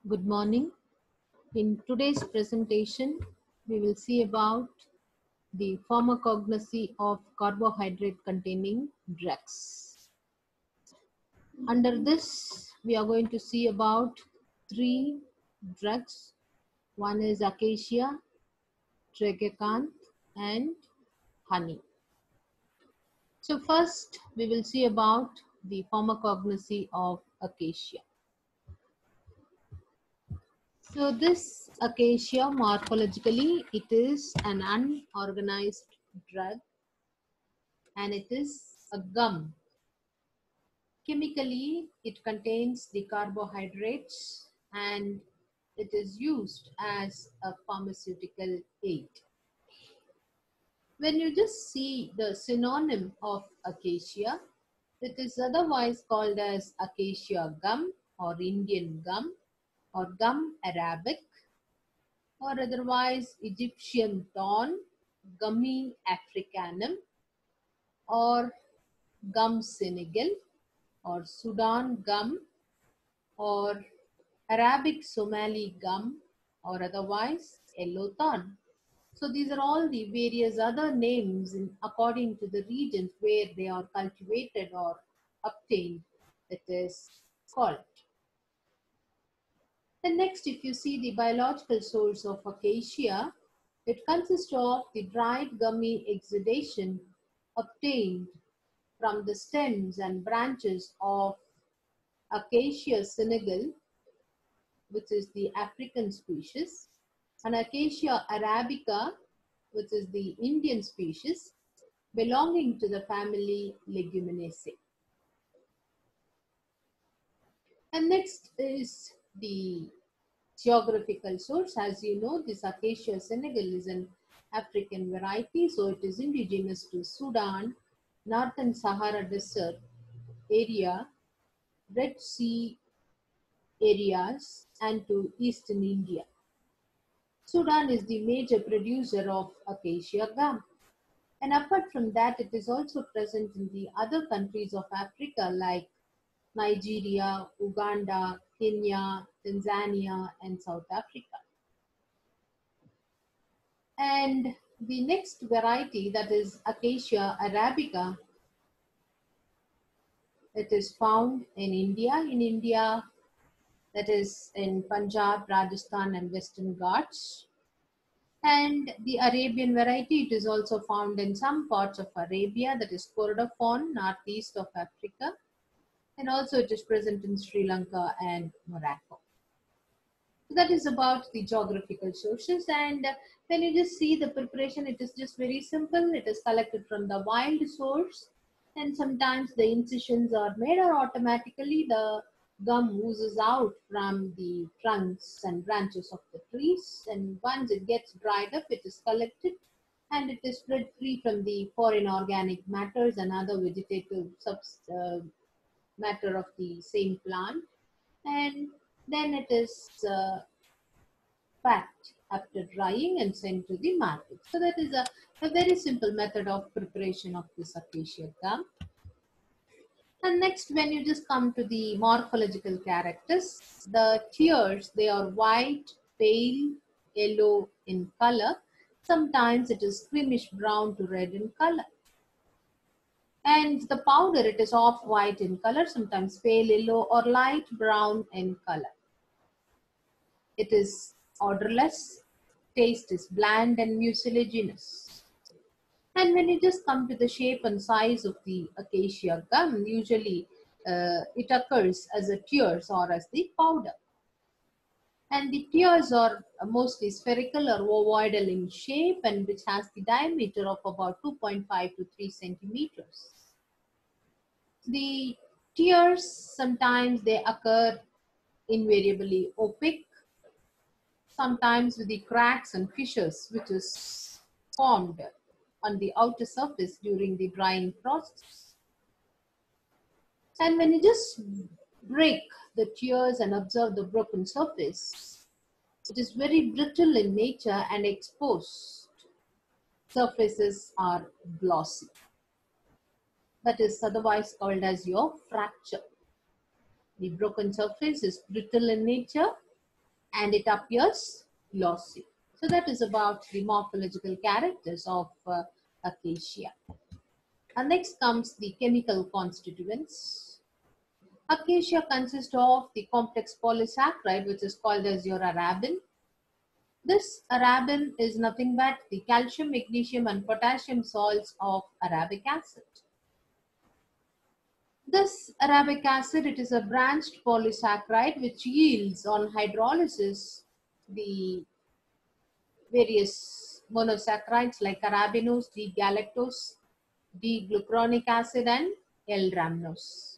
Good morning. In today's presentation, we will see about the pharmacognosy of carbohydrate containing drugs. Under this, we are going to see about 3 drugs. One is Acacia, Tragacanth, and honey. So first, we will see about the pharmacognosy of Acacia. So this acacia, morphologically, it is an unorganized drug and it is a gum. Chemically, it contains the carbohydrates and it is used as a pharmaceutical aid. When you just see the synonym of acacia, it is otherwise called as acacia gum or Indian gum or gum arabic, or otherwise Egyptian thorn, Gummi africanum, or gum Senegal, or Sudan gum, or Arabic Somali gum, or otherwise yellow thorn. So these are all the various other names according to the regions where they are cultivated or obtained, it is called. And next, if you see the biological source of acacia, it consists of the dried gummy exudation obtained from the stems and branches of Acacia senegal, which is the African species, and Acacia arabica, which is the Indian species, belonging to the family Leguminaceae. And next is the geographical source. As you know, this Acacia senegal is an African variety, so it is indigenous to Sudan, Northern Sahara Desert area, Red Sea areas, and to Eastern India. Sudan is the major producer of acacia gum. And apart from that, it is also present in the other countries of Africa like Nigeria, Uganda, Kenya, Tanzania, and South Africa. And the next variety, that is Acacia arabica, it is found in India. In India, that is in Punjab, Rajasthan, and Western Ghats. And the Arabian variety, it is also found in some parts of Arabia, that is Kordofan, northeast of Africa. And also it is present in Sri Lanka and Morocco. So that is about the geographical sources. And when you just see the preparation, it is just very simple. It is collected from the wild source. And sometimes the incisions are made, or automatically the gum oozes out from the trunks and branches of the trees. And once it gets dried up, it is collected and it is spread free from the foreign organic matters and other vegetative matter of the same plant. And then it is packed after drying and sent to the market. So that is a very simple method of preparation of this acacia gum. And next, when you just come to the morphological characters, the tears, they are white, pale, yellow in color. Sometimes it is creamish brown to red in color. And the powder, it is off-white in color, sometimes pale yellow or light brown in color. It is odorless, taste is bland and mucilaginous. And when you just come to the shape and size of the acacia gum, usually it occurs as a tears or as the powder. And the tears are mostly spherical or ovoidal in shape, and which has the diameter of about 2.5 to 3 centimeters. The tears, sometimes they occur invariably opaque, sometimes with the cracks and fissures which is formed on the outer surface during the drying process. And when you just break the tears and observe the broken surface, it is very brittle in nature and exposed surfaces are glossy. That is otherwise called as your fracture. The broken surface is brittle in nature and it appears glossy. So that is about the morphological characters of Acacia. And next comes the chemical constituents. Acacia consists of the complex polysaccharide which is called as your arabin. This arabin is nothing but the calcium, magnesium and potassium salts of arabic acid. This arabic acid, it is a branched polysaccharide which yields on hydrolysis the various monosaccharides like arabinose, D-galactose, D-glucuronic acid and L-rhamnose.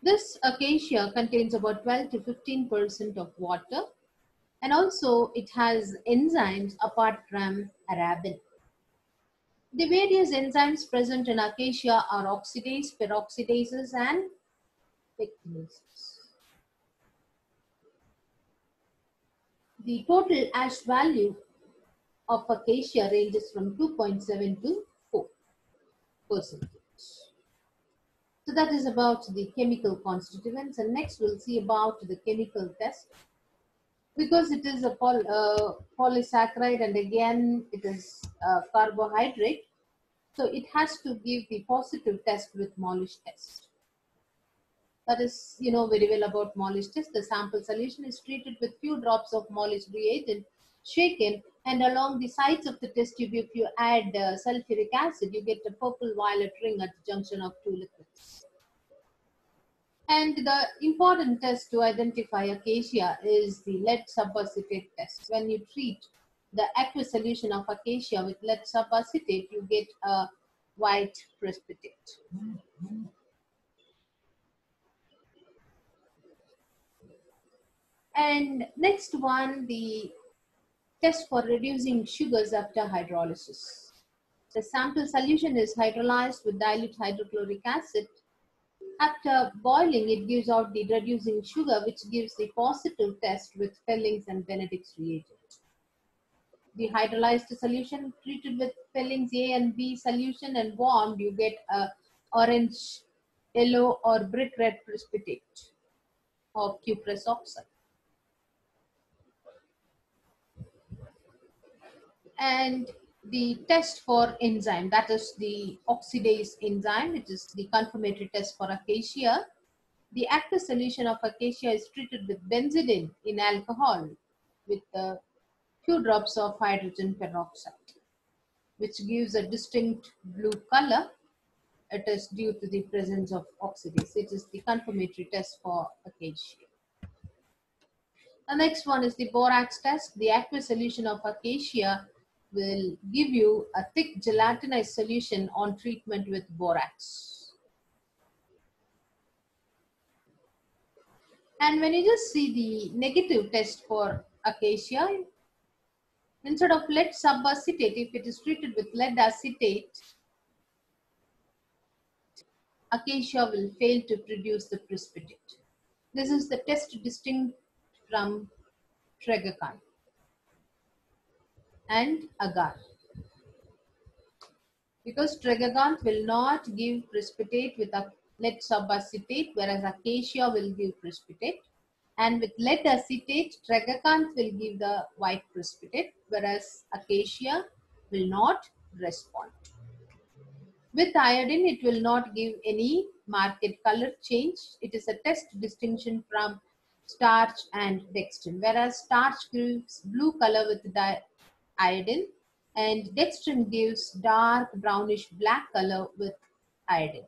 This acacia contains about 12 to 15% of water, and also it has enzymes apart from arabin. The various enzymes present in acacia are oxidase, peroxidases and pectinases. The total ash value of acacia ranges from 2.7 to 4%. So that is about the chemical constituents, and next we'll see about the chemical test. Because it is a polysaccharide and again it is a carbohydrate, so it has to give the positive test with Molish test. That is, you know very well about Molish test. The sample solution is treated with few drops of Molish reagent, shaken, and along the sides of the test tube, if you add sulfuric acid, you get a purple-violet ring at the junction of two liquids. And the important test to identify acacia is the lead subacetate test. When you treat the aqueous solution of acacia with lead subacetate, you get a white precipitate. And next one, the test for reducing sugars after hydrolysis. The sample solution is hydrolyzed with dilute hydrochloric acid. After boiling, it gives out the reducing sugar, which gives the positive test with Fellings and Benedict's reagent. The hydrolyzed solution treated with Fellings A and B solution and warmed, you get a orange, yellow or brick red precipitate of cuprous oxide. And the test for enzyme, that is the oxidase enzyme, which is the confirmatory test for acacia. The aqueous solution of acacia is treated with benzidine in alcohol with a few drops of hydrogen peroxide, which gives a distinct blue color. It is due to the presence of oxidase. It is the confirmatory test for acacia. The next one is the borax test. The aqueous solution of acacia will give you a thick gelatinized solution on treatment with borax. And when you just see the negative test for acacia, instead of lead subacetate, if it is treated with lead acetate, acacia will fail to produce the precipitate. This is the test distinct from Tragacanth and agar. Because Tragacanth will not give precipitate with a lead subacetate, whereas acacia will give precipitate. And with lead acetate, Tragacanth will give the white precipitate, whereas acacia will not respond. With iodine, it will not give any marked color change. It is a test distinction from starch and dextrin, whereas starch gives blue color with iodine and dextrin gives dark brownish black color with iodine.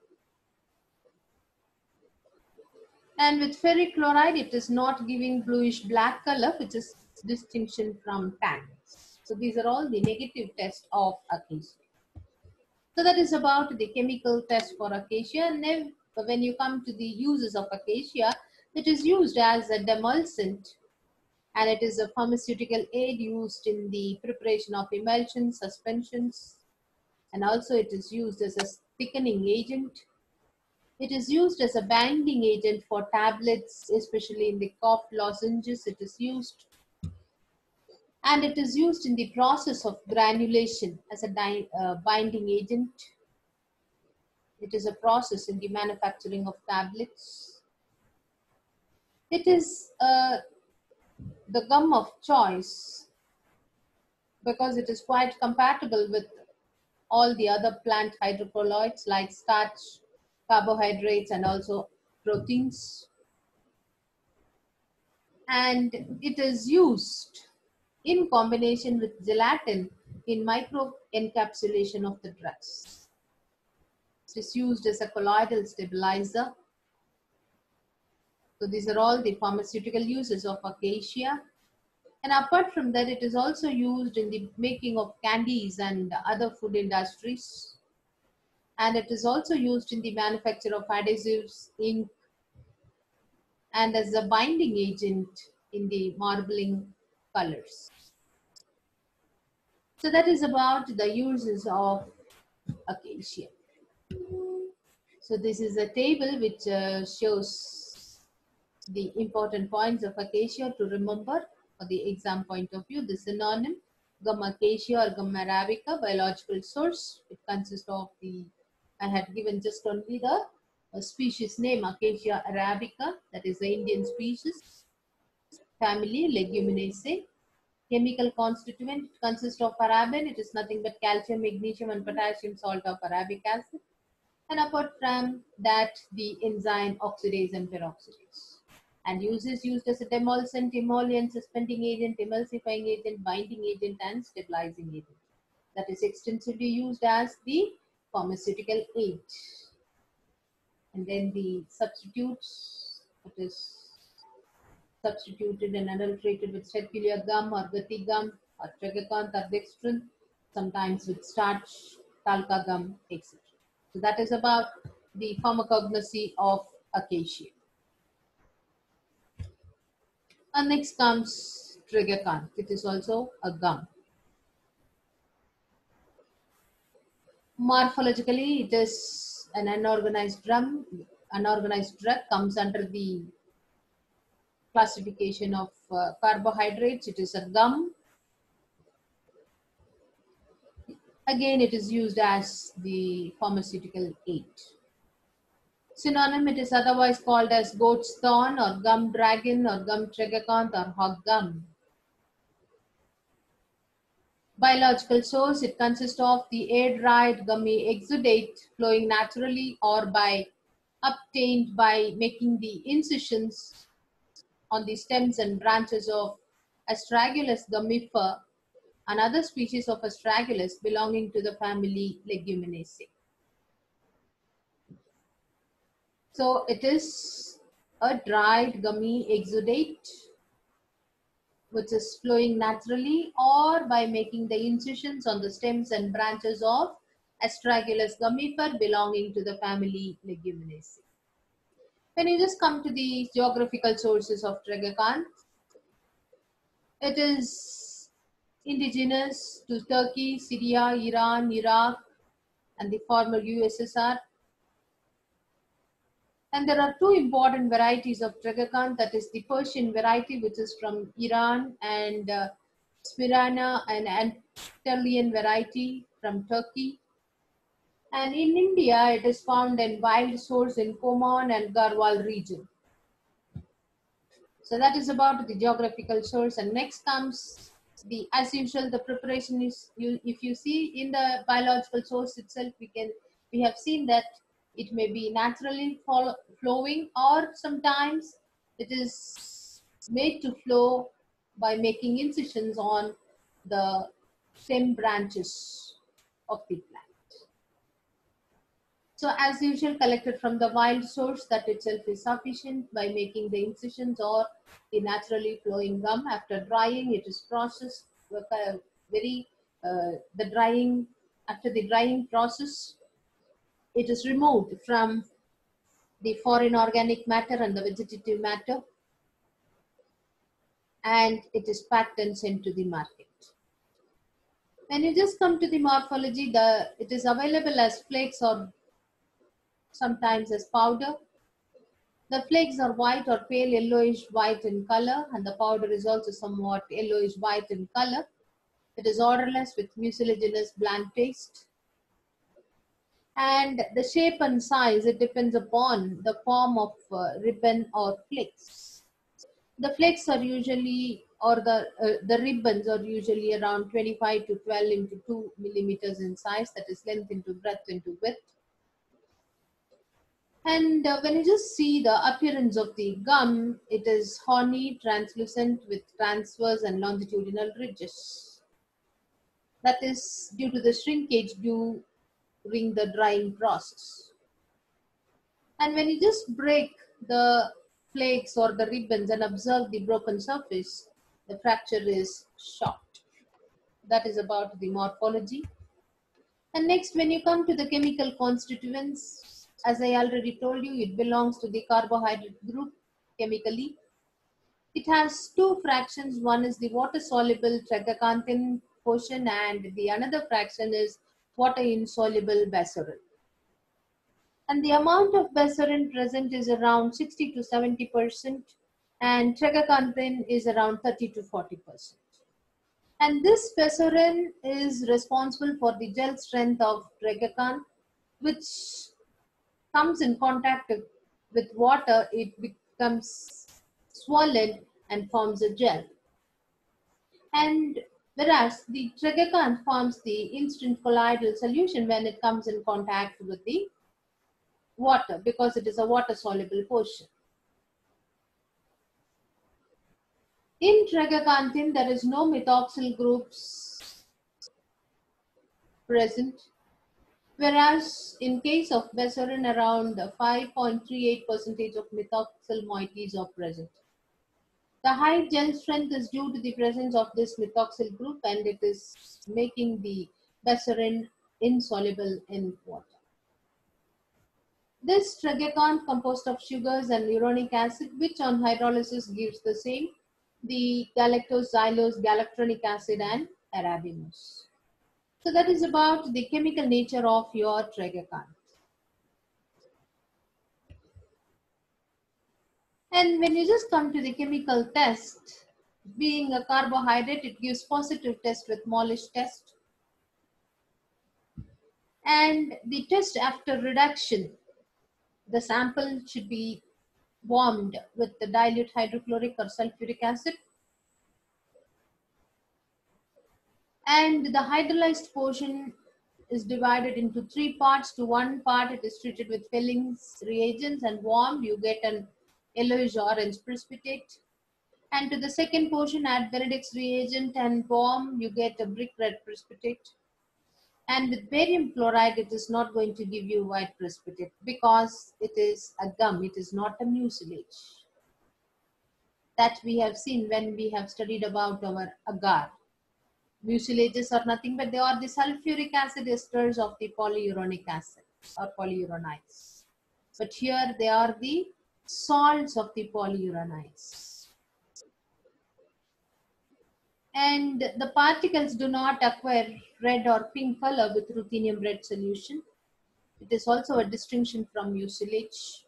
And with ferric chloride, it is not giving bluish black color, which is distinction from tannins. So these are all the negative tests of acacia. So that is about the chemical test for acacia. And then when you come to the uses of acacia, it is used as a demulcent, and it is a pharmaceutical aid used in the preparation of emulsions, suspensions, and also it is used as a thickening agent. It is used as a binding agent for tablets, especially in the cough lozenges. It is used, and it is used in the process of granulation as a binding agent. It is a process in the manufacturing of tablets. It is the gum of choice because it is quite compatible with all the other plant hydrocolloids like starch, carbohydrates, and also proteins. And it is used in combination with gelatin in micro encapsulation of the drugs. It is used as a colloidal stabilizer. So these are all the pharmaceutical uses of acacia. And apart from that, it is also used in the making of candies and other food industries. And it is also used in the manufacture of adhesives, ink, and as a binding agent in the marbling colors. So that is about the uses of acacia. So this is a table which shows the important points of acacia to remember for the exam point of view. The synonym, gum acacia or gum arabica, biological source. It consists of the, I had given just only the species name, Acacia arabica, that is the Indian species. Family, Leguminosae. Chemical constituent consists of paraben. It is nothing but calcium, magnesium, and potassium salt of arabic acid. And apart from that, the enzyme oxidase and peroxidase. And uses used as a demulcent, emollient, suspending agent, emulsifying agent, binding agent, and stabilizing agent. That is extensively used as the pharmaceutical aid. And then the substitutes, it is substituted and adulterated with Sterculia gum or Gati gum or Tragacanth or dextrin, sometimes with starch, talca gum, etc. So that is about the pharmacognosy of acacia. And next comes Tragacanth. It is also a gum. Morphologically, it is an unorganized drug. Unorganized drug comes under the classification of carbohydrates. It is a gum. Again, it is used as the pharmaceutical aid. Synonym, it is otherwise called as goat's thorn or gum dragon or gum tragacanth or hog gum. Biological source, it consists of the air-dried gummy exudate flowing naturally or by obtained by making the incisions on the stems and branches of Astragalus gummifer, another species of Astragalus belonging to the family Leguminosae. So it is a dried gummy exudate which is flowing naturally or by making the incisions on the stems and branches of Astragalus gummifer belonging to the family Leguminosae. When you just come to the geographical sources of Tragacanth, it is indigenous to Turkey, Syria, Iran, Iraq, and the former USSR. And there are two important varieties of Tragacanth, that is the Persian variety, which is from Iran, and Smirana, an Anatolian variety from Turkey. And in India, it is found in wild source in Koman and Garhwal region. So that is about the geographical source. And next comes the, as usual, the preparation is, if you see in the biological source itself, we have seen that it may be naturally flowing, or sometimes it is made to flow by making incisions on the stem branches of the plant. So as usual, collected from the wild source, that itself is sufficient by making the incisions or the naturally flowing gum. After drying, it is processed the drying, after the drying process, it is removed from the foreign organic matter and the vegetative matter, and it is packed and sent to the market. When you just come to the morphology, it is available as flakes or sometimes as powder. The flakes are white or pale yellowish white in color, and the powder is also somewhat yellowish white in color. It is odorless with mucilaginous bland taste. And the shape and size, it depends upon the form of ribbon or flakes. The flakes are usually, or the ribbons are usually around 25 to 12 into 2 millimeters in size, that is length into breadth into width. And when you just see the appearance of the gum, it is horny, translucent with transverse and longitudinal ridges. That is due to the shrinkage during the drying process. And when you just break the flakes or the ribbons and observe the broken surface, the fracture is short. That is about the morphology. And next, when you come to the chemical constituents, as I already told you, it belongs to the carbohydrate group chemically. It has two fractions. One is the water-soluble tragacanth portion, and the another fraction is water-insoluble baserin. And the amount of baserin present is around 60 to 70%, and tragacanth is around 30 to 40%. And this baserin is responsible for the gel strength of Tragacanth, which comes in contact with water, it becomes swollen and forms a gel. And whereas the Tragacanth forms the instant colloidal solution when it comes in contact with the water, because it is a water-soluble portion. In Tragacanth, there is no methoxyl groups present, whereas in case of baserin, around 5.38% of methoxyl moieties are present. The high gel strength is due to the presence of this methoxyl group, and it is making the baserin insoluble in water. This tragacanth composed of sugars and uronic acid, which on hydrolysis gives the same, the galactose, xylose, galactronic acid, and arabinose. So that is about the chemical nature of your tragacanth. And when you just come to the chemical test, being a carbohydrate, it gives positive test with Molish test. And the test after reduction, the sample should be warmed with the dilute hydrochloric or sulfuric acid. And the hydrolyzed portion is divided into 3 parts. To 1 part, it is treated with fillings reagents and warmed. You get an yellowish orange precipitate. And to the second portion, add Benedict's reagent and warm. You get a brick red precipitate. And with barium chloride, it is not going to give you white precipitate because it is a gum. It is not a mucilage. That we have seen when we have studied about our agar. Mucilages are nothing but they are the sulfuric acid esters of the polyuronic acid or polyuronides. But here they are the salts of the polyuronides. And the particles do not acquire red or pink color with ruthenium red solution. It is also a distinction from mucilage.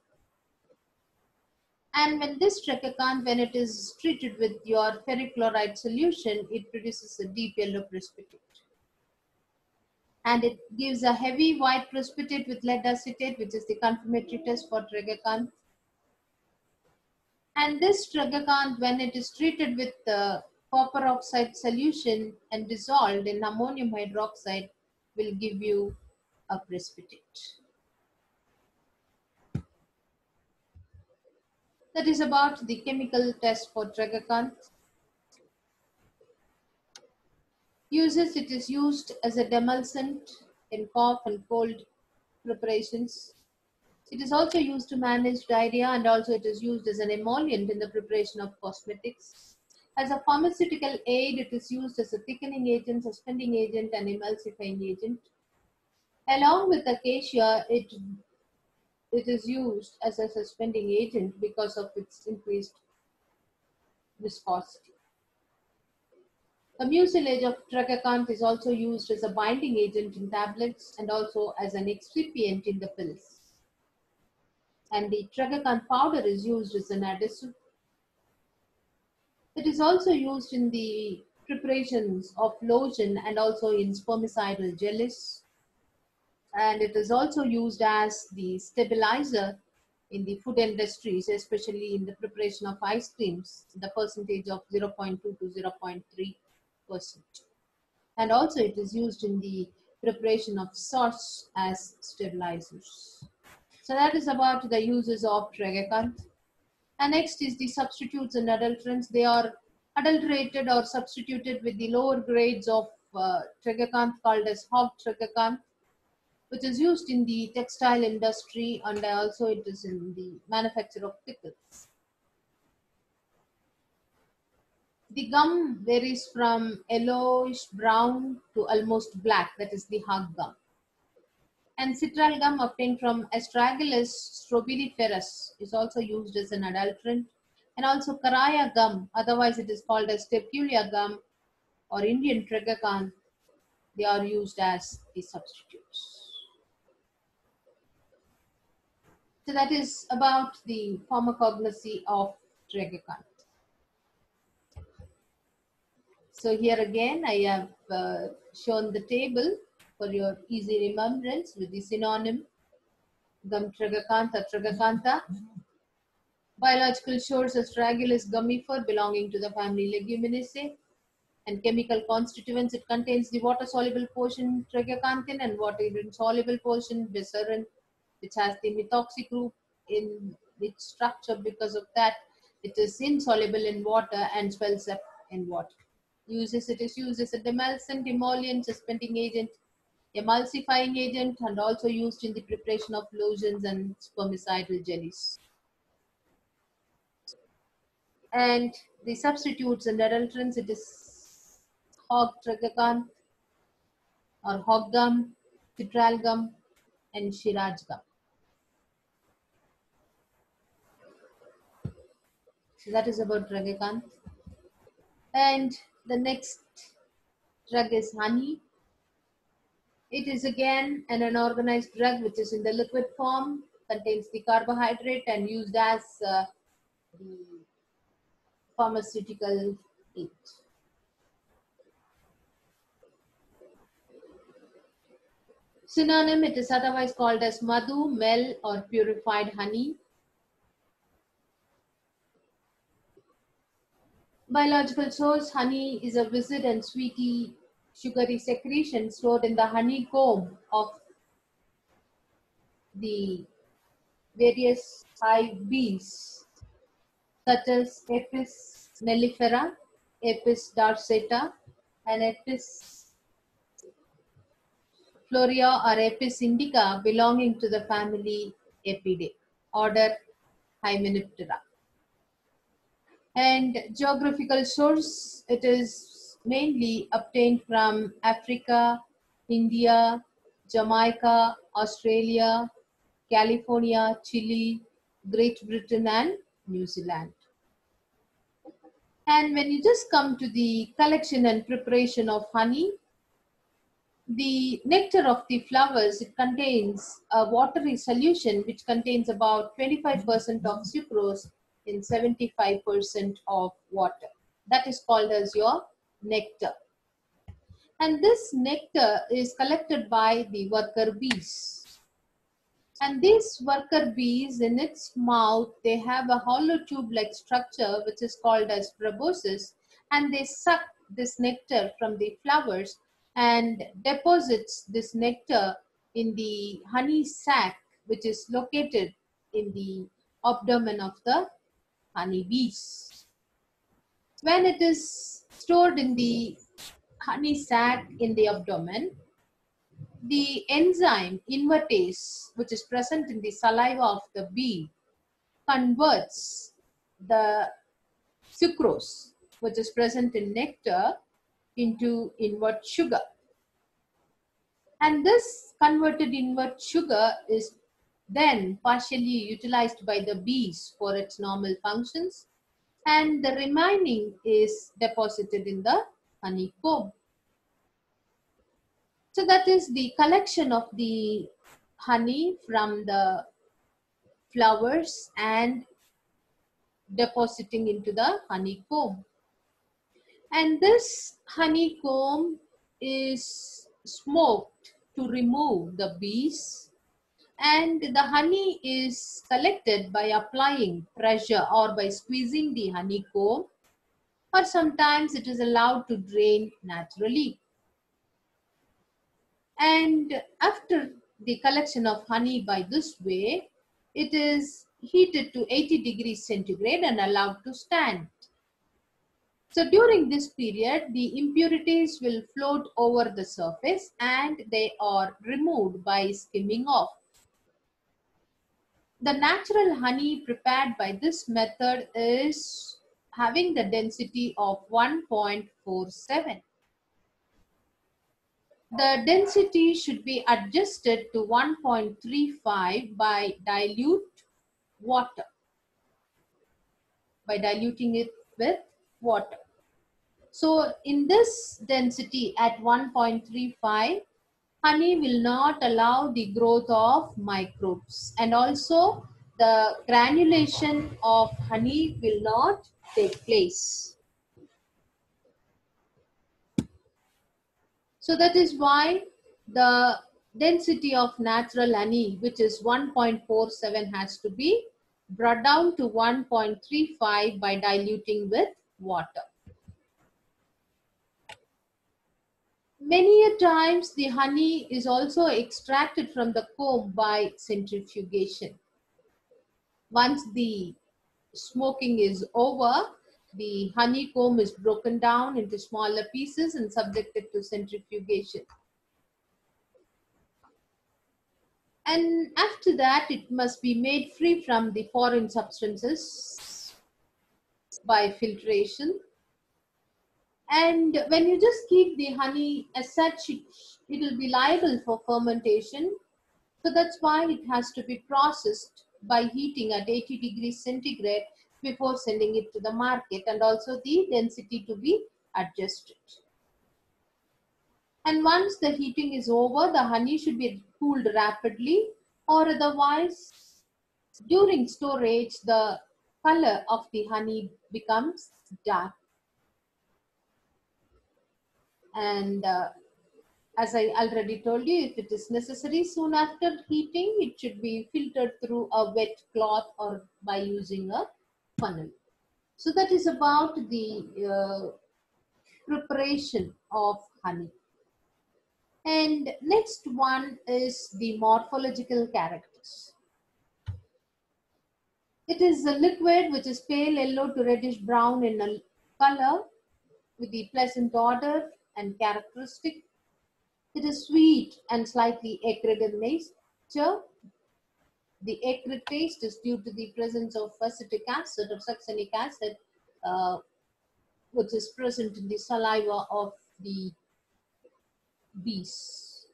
And when this tragacanth, when it is treated with your ferric chloride solution, it produces a deep yellow precipitate. And it gives a heavy white precipitate with lead acetate, which is the confirmatory test for tragacanth. And this tragacanth, when it is treated with the copper oxide solution and dissolved in ammonium hydroxide, will give you a precipitate. That is about the chemical test for tragacanth. Uses: it is used as a demulcent in cough and cold preparations. It is also used to manage diarrhea, and also it is used as an emollient in the preparation of cosmetics. As a pharmaceutical aid, it is used as a thickening agent, suspending agent, and emulsifying agent. Along with acacia, it is used as a suspending agent because of its increased viscosity. The mucilage of tragacanth is also used as a binding agent in tablets and also as an excipient in the pills. And the tragacanth powder is used as an adhesive. It is also used in the preparations of lotion and also in spermicidal jellies. And it is also used as the stabilizer in the food industries, especially in the preparation of ice creams, the percentage of 0.2 to 0.3%. And also it is used in the preparation of sauce as stabilizers. So that is about the uses of Tragacanth. And next is the substitutes and adulterants. They are adulterated or substituted with the lower grades of Tragacanth called as hog Tragacanth, which is used in the textile industry, and also it is in the manufacture of pickles. The gum varies from yellowish brown to almost black, that is the hog gum. And citral gum obtained from Astragalus strobiliferus is also used as an adulterant. And also Karaya gum, otherwise it is called as Tertulia gum or Indian Tragacanth, they are used as the substitutes. So that is about the pharmacognosy of Tragacanth. So here again I have shown the table for your easy remembrance with the synonym gum Tragacanth or Tragacantha. Biological source Astragalus gummifer belonging to the family Leguminosae. And chemical constituents, it contains the water-soluble portion Tragacanthin and water-insoluble portion Becerin, which has the methoxy group in its structure. Because of that, it is insoluble in water and swells up in water. It is used as a demulcent, emollient, suspending agent, emulsifying agent, and also used in the preparation of lotions and spermicidal jellies. And the substitutes and adulterants, it is hog Tragacanth or hog gum, citral gum, and Shiraj gum. So that is about Tragacanth. And the next drug is honey. It is again an unorganized drug which is in the liquid form, contains the carbohydrate and used as the pharmaceutical aid. Synonym, it is otherwise called as madhu, mel, or purified honey. Biological source, honey is a viscid and sweety sugary secretion stored in the honeycomb of the various hive bees, such as Apis mellifera, Apis dorsata, and Apis florea or Apis indica belonging to the family Apidae, order Hymenoptera. And geographical source, it is mainly obtained from Africa, India, Jamaica, Australia, California, Chile, Great Britain, and New Zealand. And when you just come to the collection and preparation of honey, the nectar of the flowers, it contains a watery solution which contains about 25% of sucrose in 75% of water. That is called as your nectar. And this nectar is collected by the worker bees. And these worker bees, in its mouth, they have a hollow tube-like structure which is called as proboscis, and they suck this nectar from the flowers and deposits this nectar in the honey sac, which is located in the abdomen of the honey bees. When it is stored in the honey sac in the abdomen, the enzyme invertase, which is present in the saliva of the bee, converts the sucrose, which is present in nectar, into invert sugar. And this converted invert sugar is then partially utilized by the bees for its normal functions, and the remaining is deposited in the honeycomb. So that is the collection of the honey from the flowers and depositing into the honeycomb. And this honeycomb is smoked to remove the bees, And the honey is collected by applying pressure or by squeezing the honeycomb, or sometimes it is allowed to drain naturally. And after the collection of honey by this way, it is heated to 80 degrees centigrade and allowed to stand. So during this period, the impurities will float over the surface and they are removed by skimming off. The natural honey prepared by this method is having the density of 1.47. The density should be adjusted to 1.35 by diluting it with water. So in this density at 1.35, honey will not allow the growth of microbes, and also the granulation of honey will not take place. So that is why the density of natural honey, which is 1.47, has to be brought down to 1.35 by diluting with water. Many a times the honey is also extracted from the comb by centrifugation. Once the smoking is over, the honeycomb is broken down into smaller pieces and subjected to centrifugation. And after that, it must be made free from the foreign substances by filtration. And when you just keep the honey as such, it will be liable for fermentation. So that's why it has to be processed by heating at 80 degrees centigrade before sending it to the market, and also the density to be adjusted. And once the heating is over, the honey should be cooled rapidly, or otherwise during storage the color of the honey becomes dark. And as I already told you, if it is necessary, soon after heating, it should be filtered through a wet cloth or by using a funnel. So that is about the preparation of honey. And next one is the morphological characters. It is a liquid which is pale yellow to reddish brown in a color, with the pleasant odor and characteristic. It is sweet and slightly acrid in nature. The acrid taste is due to the presence of acetic acid or succinic acid, uh, which is present in the saliva of the bees.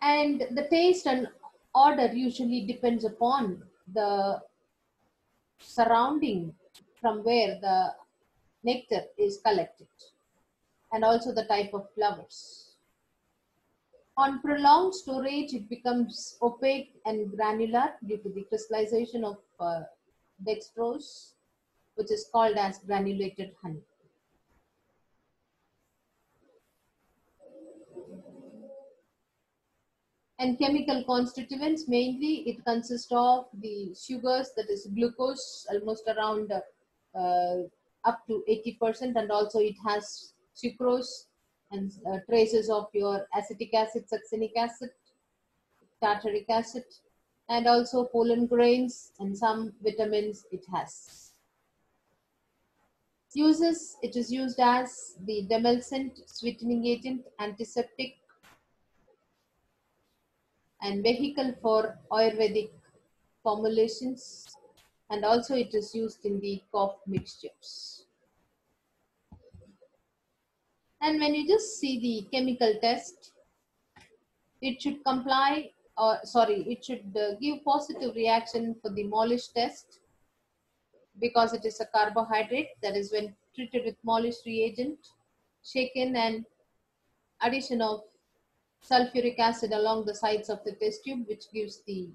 And the taste and odor usually depends upon the surrounding from where the nectar is collected, and also the type of flowers. On prolonged storage, it becomes opaque and granular due to the crystallization of dextrose, which is called as granulated honey. And chemical constituents, mainly it consists of the sugars, that is glucose, almost around up to 80%, and also it has sucrose and traces of your acetic acid, succinic acid, tartaric acid, and also pollen grains and some vitamins it has. Uses, it is used as the demulcent, sweetening agent, antiseptic, and vehicle for Ayurvedic formulations, and also it is used in the cough mixtures. And when you just see the chemical test, it should comply, or sorry, it should give positive reaction for the Molish test, because it is a carbohydrate, that is when treated with Molish reagent, shaken, and addition of sulfuric acid along the sides of the test tube, which gives the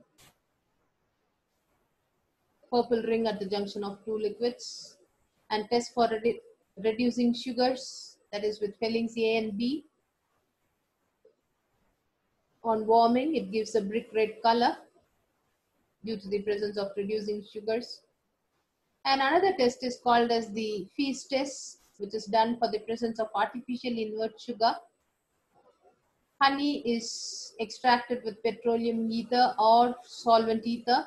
purple ring at the junction of two liquids, and test for reducing sugars, that is with fillings A and B. On warming, it gives a brick red color due to the presence of reducing sugars. And another test is called as the feast test, which is done for the presence of artificial invert sugar. Honey is extracted with petroleum ether or solvent ether,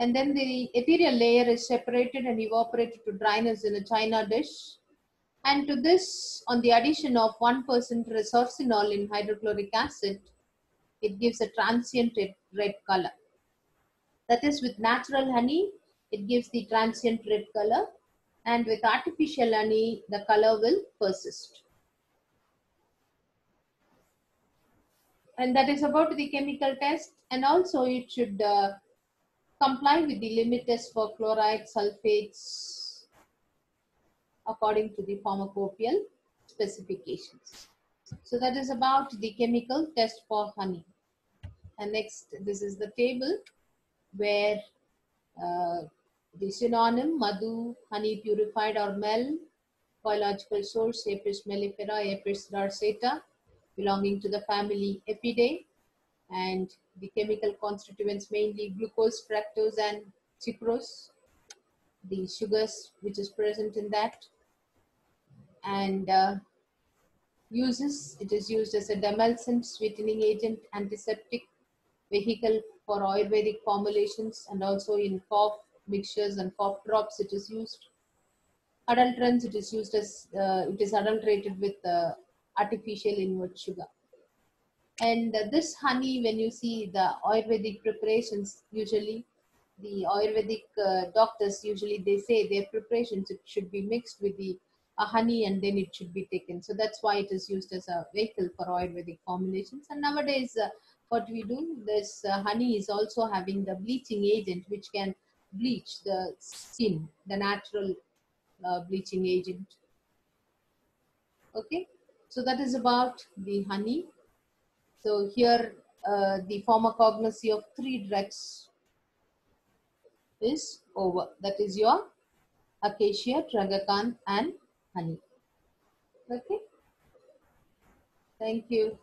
and then the ethereal layer is separated and evaporated to dryness in a china dish. And to this, on the addition of 1% resorcinol in hydrochloric acid, it gives a transient red color. That is, with natural honey, it gives the transient red color, and with artificial honey, the color will persist. And that is about the chemical test, and also it should comply with the limit test for chloride, sulfates, according to the pharmacopoeial specifications. So that is about the chemical test for honey. And next, this is the table where the synonym madhu, honey purified or mel, biological source Apis mellifera, Apis dorsata, belonging to the family Apidae, and the chemical constituents mainly glucose, fructose, and sucrose, the sugars which is present in that, and uses, it is used as a demulcent, sweetening agent, antiseptic, vehicle for Ayurvedic formulations, and also in cough mixtures and cough drops it is used. Adulterants, it is used as, it is adulterated with artificial invert sugar. And this honey, when you see the Ayurvedic preparations, usually the Ayurvedic doctors, usually they say their preparations, it should be mixed with the honey and then it should be taken. So that's why it is used as a vehicle for Ayurvedic formulations. And nowadays, what we do, this honey is also having the bleaching agent which can bleach the skin, the natural bleaching agent. Okay, so that is about the honey. So here the pharmacognosy of 3 drugs is over. That is your Acacia, Tragacanth, and honey. Okay, thank you.